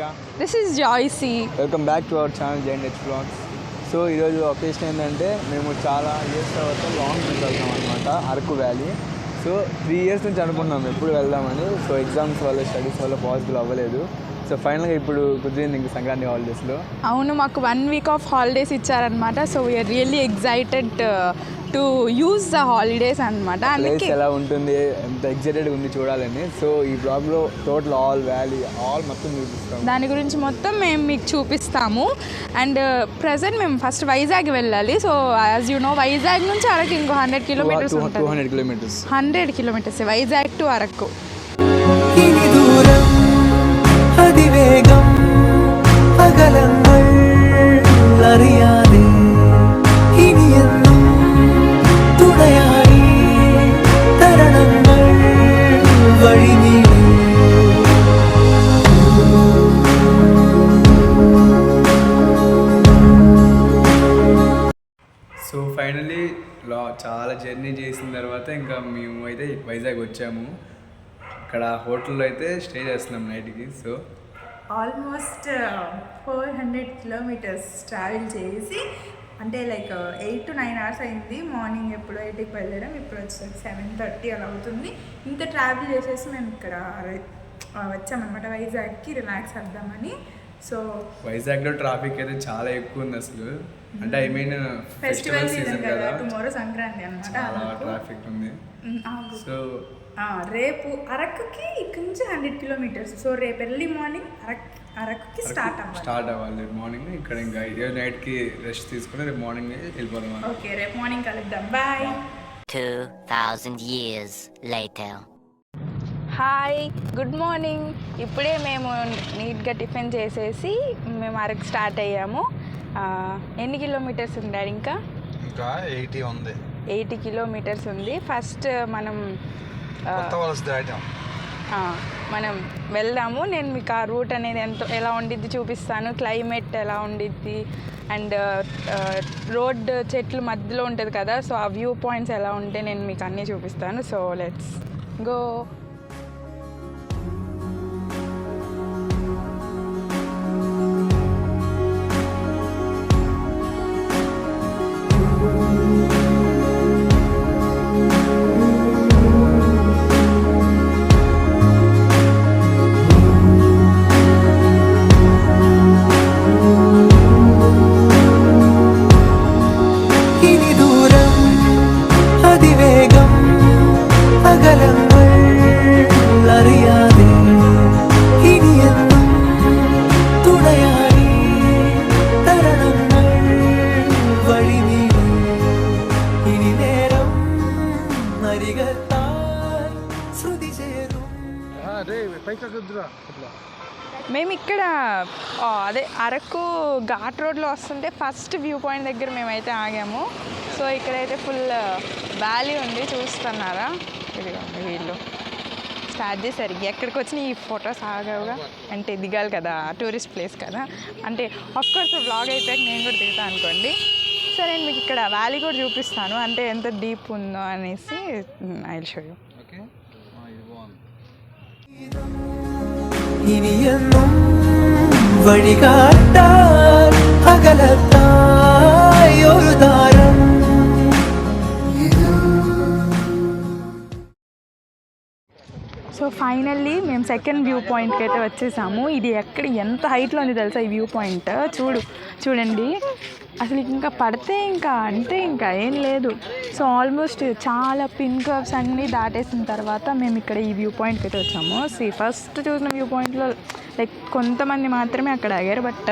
Krishika. This is Joycey. Welcome back to our channel JNH Vlogs. So ఈరోజు occasion ఏంటంటే మేము చాలా years తర్వాత లాంగ్ ట్రిప్ వెళ్తాం అనమాట అరకు వ్యాలీ. సో 3 years నుంచి అనుకున్నాం ఎప్పుడు వెళ్దామని. సో ఎగ్జామ్స్ వల్ల స్టడీస్ వల్ల పాసిబుల్ అవ్వలేదు. సో ఫైనల్గా ఇప్పుడు కుదిరింది ఇంక సంక్రాంతి హాలిడేస్లో. అవును, మాకు 1 week ఆఫ్ హాలిడేస్ ఇచ్చారనమాట. So we are really excited to use the holidays అనమాట. ప్లేస్ ఎలా ఉంటుంది, ఎంత ఎగ్జైటెడ్గా ఉంది చూడాలని. సో ఈ బ్లాగ్లో టోటల్ ఆల్ వ్యాలీ మొత్తం చూపిస్తాము. దాని గురించి మొత్తం మేము మీకు చూపిస్తాము. అండ్ ప్రజెంట్ మేము ఫస్ట్ వైజాగ్ వెళ్ళాలి. So as you know Vizag నుంచి అరకు ఇంకో 100 kilometers ఉంటుంది. 100 kilometers Vizag to Araku. So finally చాలా జర్నీ చేసిన తర్వాత ఇంకా మేము అయితే వైజాగ్ వచ్చాము. ఇక్కడ హోటల్లో అయితే స్టే చేస్తున్నాం నైట్కి. సో ఆల్మోస్ట్ 400 kilometers ట్రావెల్ చేసి, అంటే లైక్ 8 to 9 hours అయింది. మార్నింగ్ ఎప్పుడు 8కి వెళ్ళడం, ఇప్పుడు వచ్చేసరికి 7:30 అలా అవుతుంది. ఇంకా ట్రావెల్ చేసేసి మేము ఇక్కడ వచ్చామన్నమాట వైజాగ్కి రిలాక్స్ అవుదామని. సో వైజాగ్లో ట్రాఫిక్ అయితే చాలా ఎక్కువ ఉంది అసలు. అంటే ఐ మీన్ ఫెస్టివల్ సీజన్ కదా, టుమారో సంక్రాంతి అనమాట. చాలా ట్రాఫిక్ ఉంది. సో రేపు అరకుకి ఇక్కడ నుంచి 100 kilometers. సో రేపు ఎర్లీ మార్నింగ్ అరకుకి స్టార్ట్ అవ్వాలి మార్నింగ్. ఇక్కడ ఇంకా నైట్కి రెస్ట్ తీసుకుని రేపు మార్నింగ్ వెళ్ళిపోదాం. ఓకే, రేపు మార్నింగ్ కలుద్దాం. Bye. 2000 years later. Hi, good morning. ఇప్పుడే మేము నీట్గా టిఫిన్ చేసేసి మేము అరకు స్టార్ట్ అయ్యాము. ఎన్ని కిలోమీటర్స్ ఉంది డాడీ? ఇంకా 80 ఉంది. 80 kilometers ఉంది. ఫస్ట్ మనం వెళ్దాము. నేను మీకు ఆ రూట్ అనేది ఎలా ఉండిద్ది చూపిస్తాను. క్లైమేట్ ఎలా ఉండిద్ది అండ్ రోడ్ చెట్లు మధ్యలో ఉంటుంది కదా, సో ఆ వ్యూ పాయింట్స్ ఎలా ఉంటే నేను మీకు అన్నీ చూపిస్తాను. So let's go. మేము ఇక్కడ అదే అరకు ఘాట్ రోడ్లో వస్తుంటే ఫస్ట్ వ్యూ పాయింట్ దగ్గర మేమైతే ఆగాము. సో ఇక్కడైతే ఫుల్ వ్యాలీ ఉంది, చూస్తున్నారా? ఇదిగోండి వీళ్ళు స్టార్ట్ చేశారు. ఎక్కడికి వచ్చిన ఈ ఫొటోస్ ఆగవుగా, అంటే దిగాలి కదా, టూరిస్ట్ ప్లేస్ కదా. అంటే ఆఫ్కోర్స్ వ్లాగ్ అయితే నేను కూడా దిగుతాను అనుకోండి. సో నేను మీకు ఇక్కడ వ్యాలీ కూడా చూపిస్తాను, అంటే ఎంత డీప్ ఉందో అనేసి. I will show you. இனியன்னும் வழிகாட்டார் அகலத்தாய் ஒரு தாரம். సో ఫైనల్లీ మేము సెకండ్ వ్యూ పాయింట్కి అయితే వచ్చేసాము. ఇది ఎంత హైట్లో ఉంది తెలుసా ఈ వ్యూ పాయింట్? చూడండి అసలు ఇంకా పడితే ఇంకా ఏం లేదు. సో ఆల్మోస్ట్ చాలా పిన్ కర్వ్స్ అన్నీ దాటేసిన తర్వాత మేము ఇక్కడ ఈ వ్యూ పాయింట్కి అయితే వచ్చాము. ఫస్ట్ చూసిన వ్యూ పాయింట్లో లైక్ కొంతమంది మాత్రమే అక్కడ ఆగారు, బట్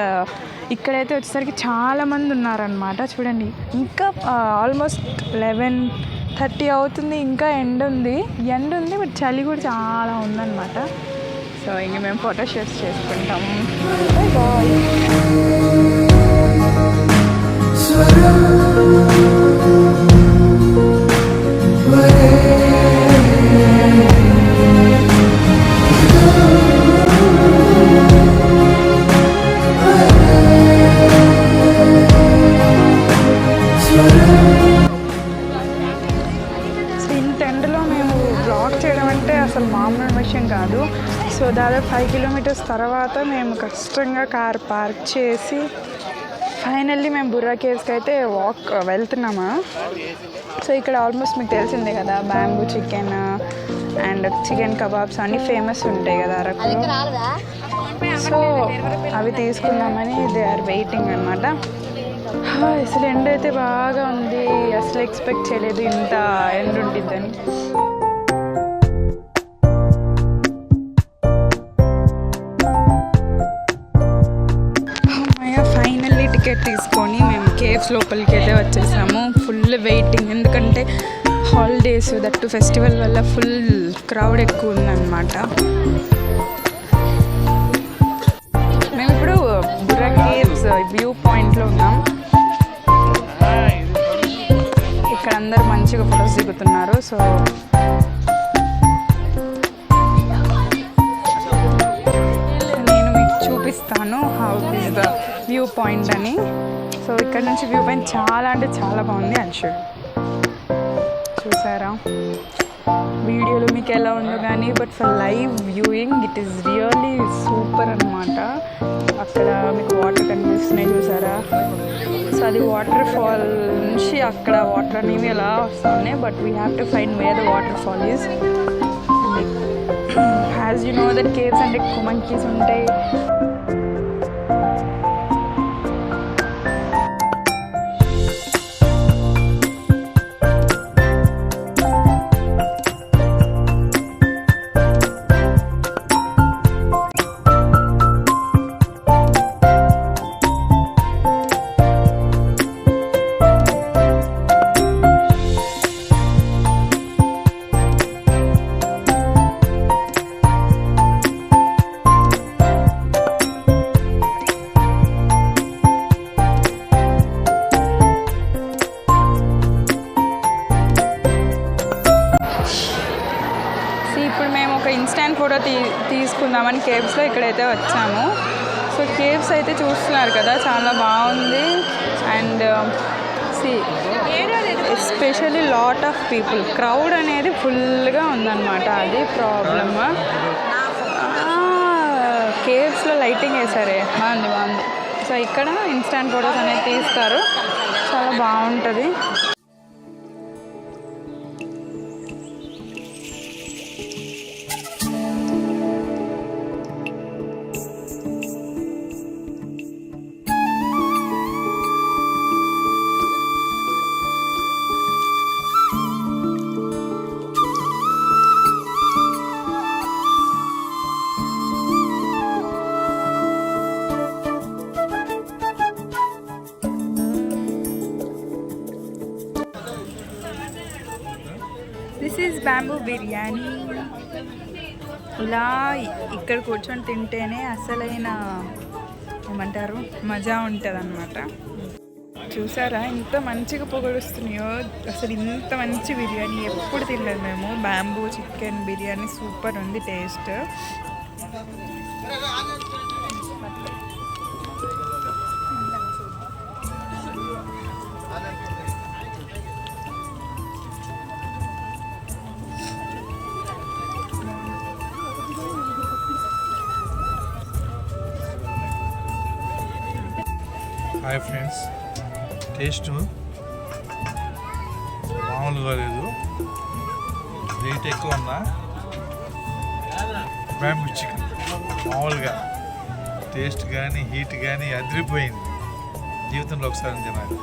ఇక్కడైతే వచ్చేసరికి చాలామంది ఉన్నారనమాట. చూడండి ఇంకా ఆల్మోస్ట్ 11:30 అవుతుంది. ఇంకా ఎండ ఉంది, బట్ చలి కూడా చాలా ఉందన్నమాట. సో ఇంక మేము ఫోటో షూట్స్ చేసుకుంటాము. బాయ్. ఇంత ఎండలో మేము బ్లాగ్ చేయడం అంటే అసలు మామూలు విషయం కాదు. సో సో దాదాపు 5 కిలోమీటర్స్ తర్వాత మేము కష్టంగా కార్ పార్క్ చేసి ఫైనల్లీ మేము బుర్రా కేవ్స్కి అయితే వెళ్తున్నామా. సో ఇక్కడ ఆల్మోస్ట్ మీకు తెలిసిందే కదా, bamboo chicken and chicken kebabs అన్నీ ఫేమస్ ఉంటాయి కదా అరకులో. సో అవి తీసుకుందామని దే ఆర్ వెయిటింగ్ అనమాట. అసలు ఎండ అయితే బాగా ఉంది, అసలు ఎక్స్పెక్ట్ చేయలేదు ఇంత ఎండ ఉంటుందని. ఫైనల్లీ టికెట్ తీసుకొని మేము కేవ్స్ లోపలికి అయితే వచ్చేసాము. ఫుల్ వెయిటింగ్, ఎందుకంటే హాలిడేస్ దట్టు ఫెస్టివల్ వల్ల ఫుల్ క్రౌడ్ ఎక్కువ ఉందన్నమాట. మేము ఇప్పుడు బుర్రా కేవ్స్ వ్యూ పాయింట్లో ఉన్నాం. ఇక్కడ అందరు మంచిగా ఫొటోస్ దిగుతున్నారు. సో నేను మీకు చూపిస్తాను how is the view point అని. సో ఇక్కడ నుంచి వ్యూ పాయింట్ చాలా అంటే చాలా బాగుంది. అన్షుడ్ చూసారా, వీడియోలో మీకు ఎలా ఉందో కానీ but for live viewing it is really super అనమాట. అక్కడ మీకు వాటర్ కనిపిస్తున్నాయి చూసారా. సో అది వాటర్ ఫాల్ నుంచి అక్కడ వాటర్ అనేవి ఎలా వస్తున్నాయి, but we have to find wear the water fall is. As you know that caves అంటే ఎక్కువ మంకీస్ ఉంటాయి. ఇన్స్టాంట్ ఫోటో తీసుకుందామని కేవ్స్లో ఇక్కడైతే వచ్చాము. సో కేవ్స్ అయితే చూస్తున్నారు కదా, చాలా బాగుంది. And especially lot of people, crowd అనేది ఫుల్గా ఉందన్నమాట. అది ప్రాబ్లమ్. కేవ్స్లో లైటింగ్ వేసారే, బాగుంది. సో ఇక్కడ ఇన్స్టాంట్ ఫోటోస్ అనేది తీస్తారు, చాలా బాగుంటుంది. This is bamboo biryani. ఇలా ఇక్కడ కూర్చొని తింటేనే అసలైన ఏమంటారు మజా ఉంటుంది అన్నమాట. చూసారా ఎంత మంచిగా పొగడుస్తున్నాయో. అసలు ఇంత మంచి బిర్యానీ ఎప్పుడు తినలేదు మేము. బ్యాంబూ చికెన్ బిర్యానీ సూపర్ ఉంది టేస్ట్. హాయ్ ఫ్రెండ్స్, టేస్ట్ మామూలుగా లేదు, రేట్ ఎక్కువ ఉన్నా బ్యాంబూ చికెన్ మామూలుగా టేస్ట్ కానీ హీట్ కానీ అదిరిపోయింది. జీవితంలో ఒకసారి తినాలి.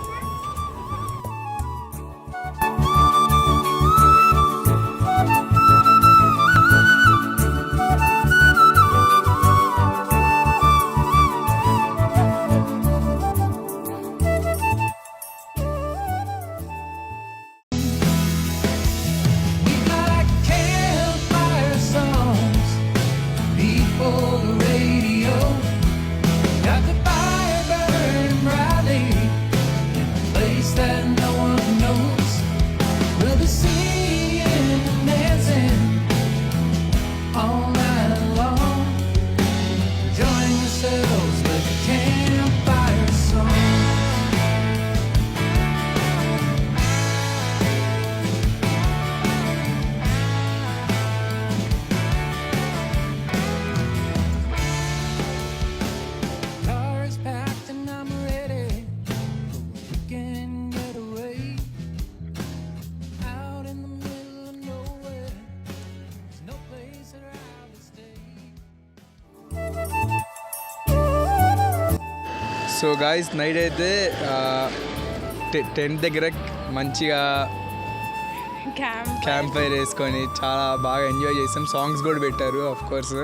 సో గాయస్ నైట్ అయితే టెంట్ దగ్గర మంచిగా క్యాంప్ ఫైర్ వేసుకొని చాలా బాగా ఎంజాయ్ చేసాం. సాంగ్స్ కూడా పెట్టారు ఆఫ్ కోర్స్.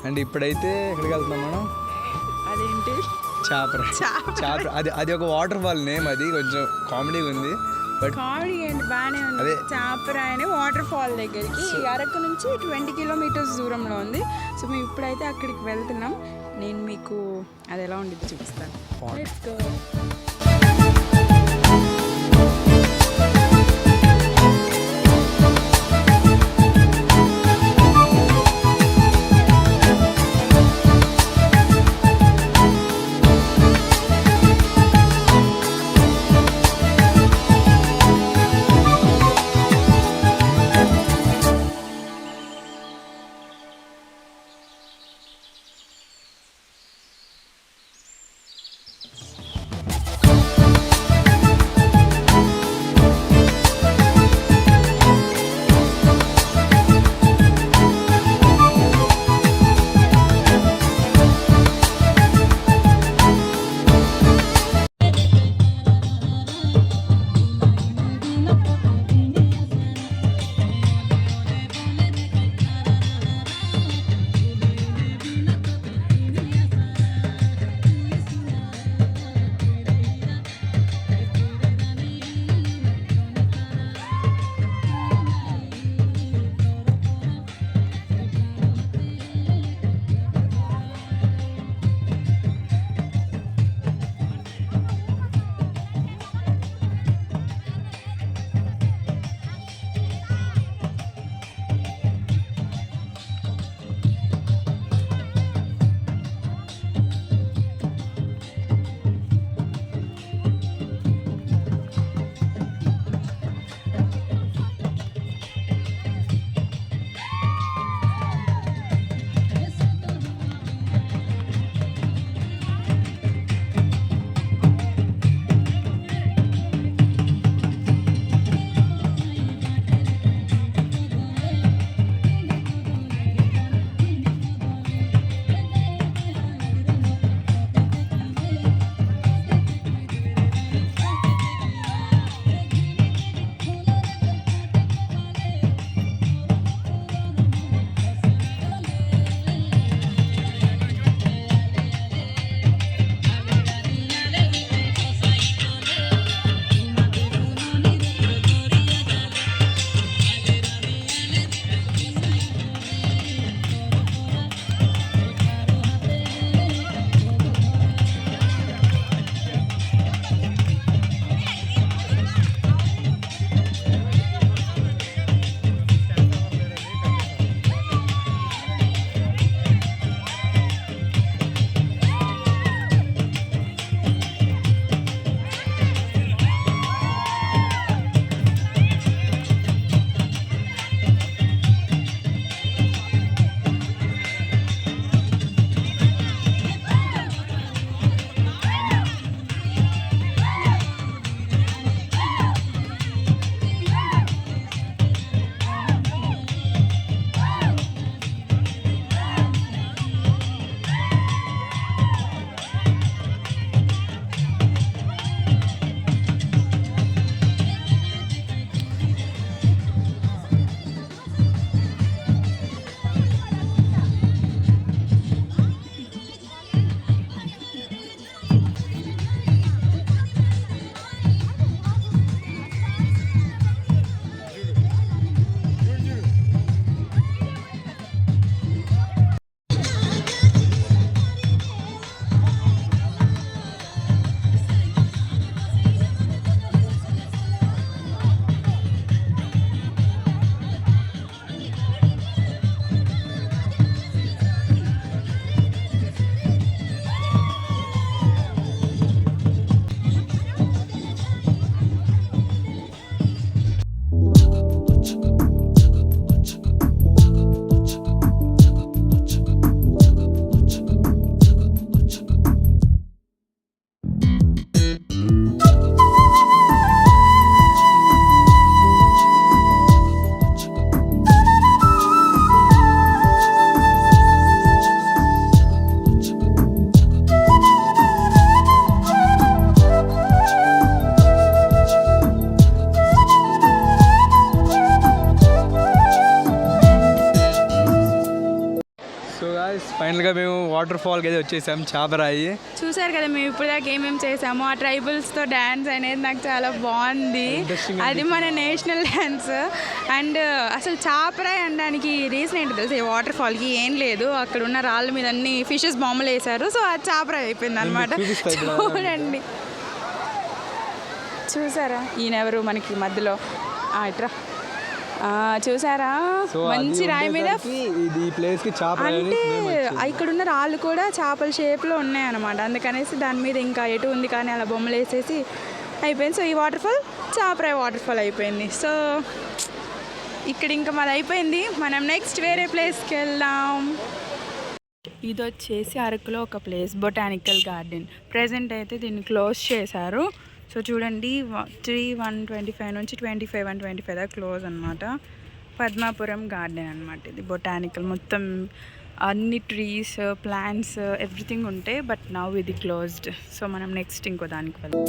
అండ్ ఇప్పుడైతే ఎక్కడికి వెళ్తున్నాం మనం? అదేంటి చాపర అది ఒక వాటర్ ఫాల్ నేమ్. అది కొంచెం కామెడీగా ఉంది. బట్ కామెడీ ఏంటి బాగానే ఉంది. అదే. చాపరా అనే వాటర్ ఫాల్ దగ్గరికి అరకు నుంచి 20 కిలోమీటర్స్ దూరంలో ఉంది. సో మేము ఇప్పుడైతే అక్కడికి వెళ్తున్నాం. నేను మీకు అది ఎలా ఉండిద్దో చూపిస్తాను. Let's go. ఫైనల్గా మేము వాటర్ ఫాల్కి అయితే వచ్చేసాం, చాపరాయి. చూసారు కదా మేము ఇప్పుడు దాకా ఏమేమి చేసాము. ఆ ట్రైబల్స్తో డ్యాన్స్ అనేది నాకు చాలా బాగుంది. అది మన నేషనల్ డ్యాన్స్. అండ్ అసలు చాపరాయి అనడానికి రీజన్ ఏంటి తెలుసు? ఈ వాటర్ ఫాల్కి ఏం లేదు, అక్కడ ఉన్న రాళ్ళ మీద అన్ని ఫిషెస్ బొమ్మలు వేశారు. సో అది చాపరాయి అయిపోయింది అనమాట. చూడండి, చూసారా ఈయన ఎవరు మనకి మధ్యలో ఇట్రా చూసారా మంచి రాయి మీద. ఇది ప్లేస్ కి అంటే ఇక్కడ ఉన్న రాళ్ళు కూడా చేపల షేప్లో ఉన్నాయి అనమాట. అందుకనేసి దాని మీద ఇంకా ఎటు ఉంది కానీ అలా బొమ్మలు వేసేసి అయిపోయింది. సో ఈ waterfall Chaparai waterfall అయిపోయింది. సో ఇక్కడ ఇంకా మాది అయిపోయింది. మనం నెక్స్ట్ వేరే ప్లేస్కి వెళ్దాం. ఇది వచ్చేసి అరకులో ఒక ప్లేస్, బొటానికల్ గార్డెన్. ప్రజెంట్ అయితే దీన్ని క్లోజ్ చేశారు. సో చూడండి 3/125 నుంచి 25/125 దాకా క్లోజ్ అనమాట. పద్మాపురం గార్డెన్ అనమాట ఇది. బొటానికల్ మొత్తం అన్ని ట్రీస్, ప్లాంట్స్, ఎవ్రీథింగ్ ఉంటాయి. బట్ నౌ ఇది క్లోజ్డ్. సో మనం నెక్స్ట్ ఇంకో దానికి వెళ్దాం.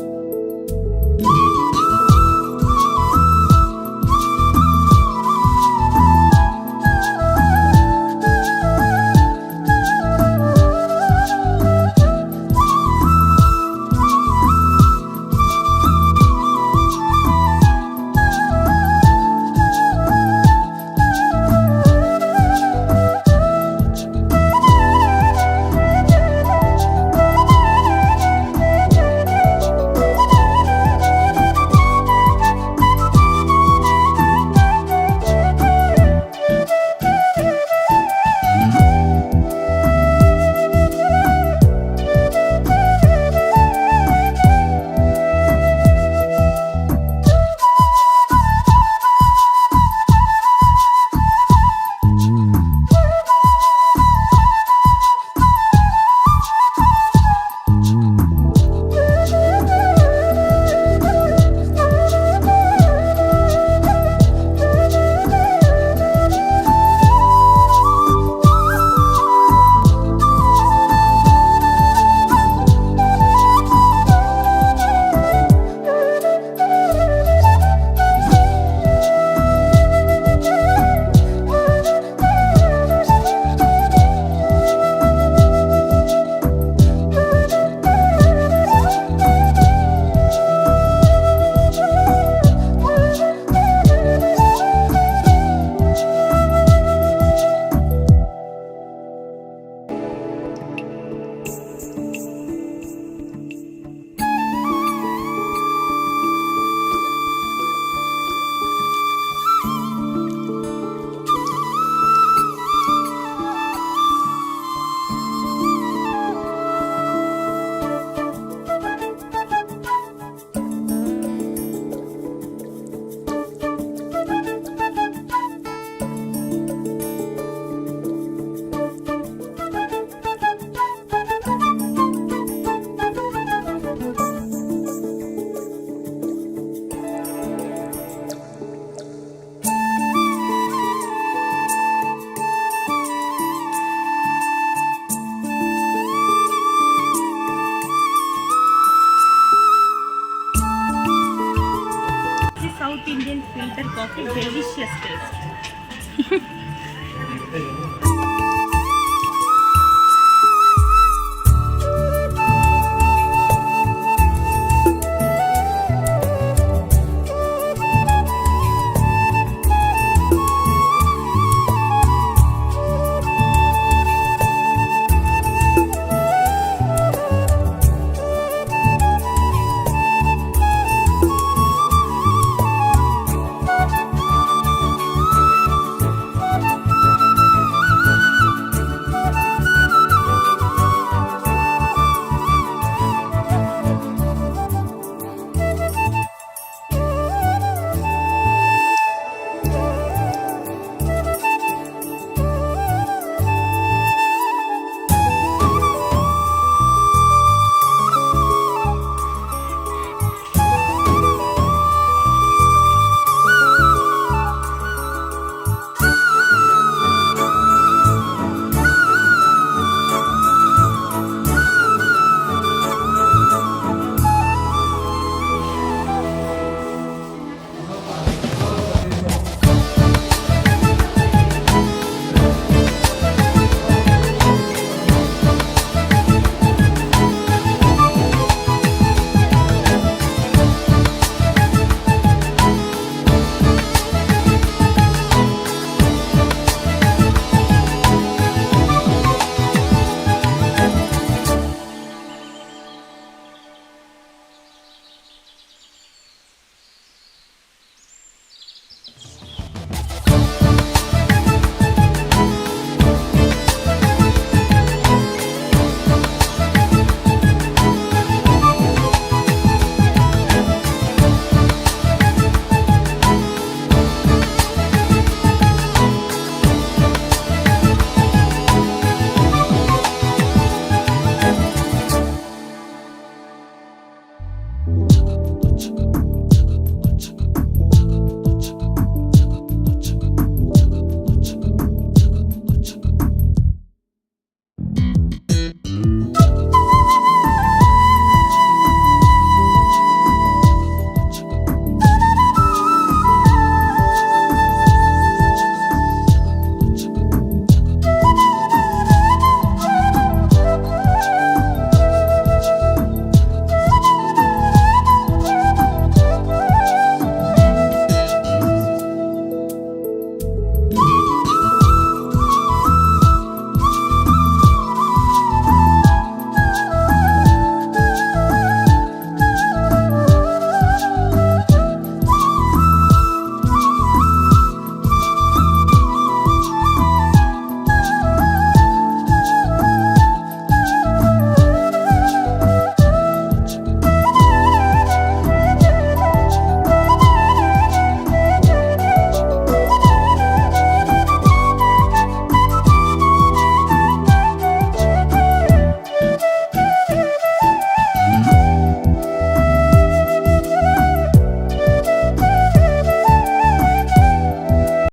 South Indian filter coffee, delicious taste.